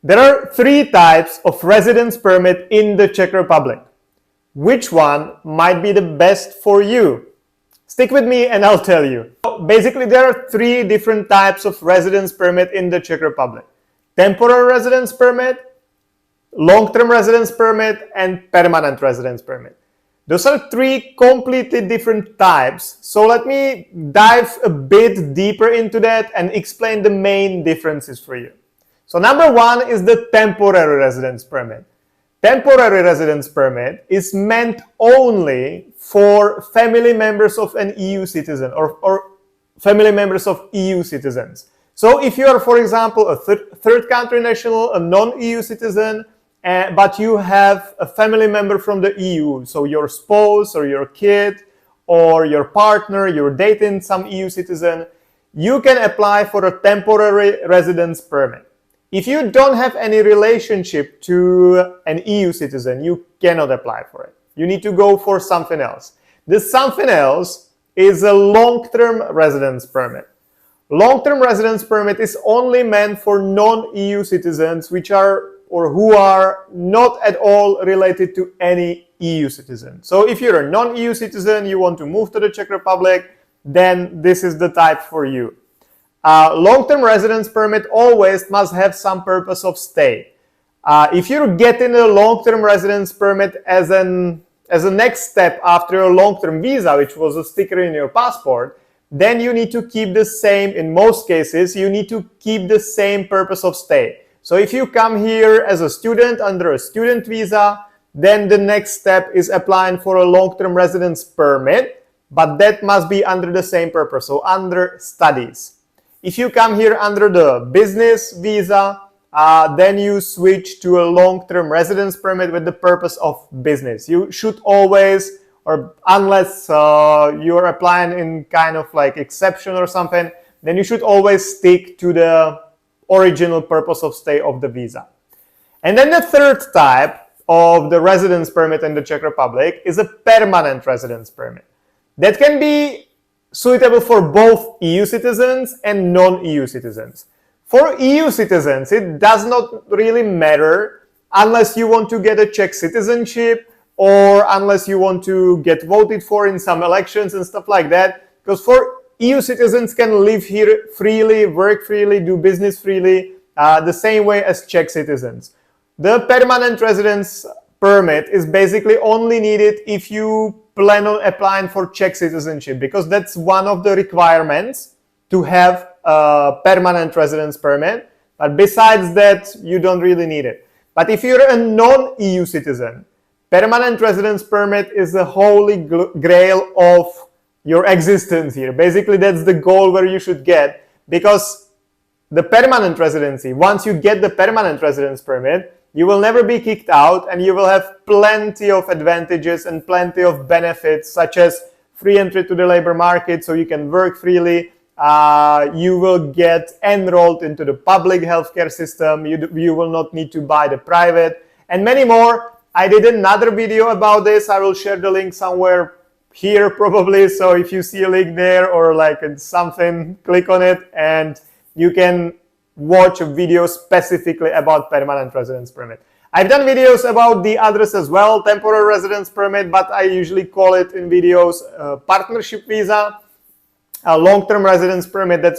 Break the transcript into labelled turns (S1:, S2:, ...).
S1: There are three types of residence permit in the Czech Republic. Which one might be the best for you? Stick with me and I'll tell you. Basically, there are three different types of residence permit in the Czech Republic. Temporary residence permit, long-term residence permit, and permanent residence permit. Those are three completely different types. So let me dive a bit deeper into that and explain the main differences for you. So number one is the temporary residence permit. Temporary residence permit is meant only for family members of an EU citizen or family members of EU citizens. So if you are, for example, a third country national, a non-EU citizen, but you have a family member from the EU, so your spouse or your kid or your partner, you're dating some EU citizen, you can apply for a temporary residence permit. If you don't have any relationship to an EU citizen, you cannot apply for it. You need to go for something else. This something else is a long-term residence permit. Long-term residence permit is only meant for non-EU citizens which are or who are not at all related to any EU citizen. So if you're a non-EU citizen, you want to move to the Czech Republic, then this is the type for you. Long-term residence permit always must have some purpose of stay. If you're getting a long-term residence permit as a next step after a long-term visa, which was a sticker in your passport, then you need to keep the same, in most cases, you need to keep the same purpose of stay. So if you come here as a student under a student visa, then the next step is applying for a long-term residence permit, but that must be under the same purpose, so under studies. If you come here under the business visa, then you switch to a long-term residence permit with the purpose of business. You should always, or unless you're applying in kind of like exception or something, then you should always stick to the original purpose of stay of the visa. And then the third type of the residence permit in the Czech Republic is a permanent residence permit. That can be suitable for both EU citizens and non-EU citizens. For EU citizens, it does not really matter unless you want to get a Czech citizenship or unless you want to get voted for in some elections and stuff like that. Because for EU citizens can live here freely, work freely, do business freely, the same way as Czech citizens. The permanent residence permit is basically only needed if you plan on applying for Czech citizenship, because that's one of the requirements to have a permanent residence permit. But besides that, you don't really need it. But if you're a non-EU citizen, permanent residence permit is the holy grail of your existence here. Basically, that's the goal where you should get, because the permanent residency, once you get the permanent residence permit, you will never be kicked out and you will have plenty of advantages and plenty of benefits, such as free entry to the labor market, so you can work freely. You will get enrolled into the public healthcare system. You will not need to buy the private, and many more. I did another video about this. I will share the link somewhere here probably, so if you see a link there or like something, click on it and you can watch a video specifically about permanent residence permit. I've done videos about the others as well, temporary residence permit, but I usually call it in videos partnership visa, a long-term residence permit. That's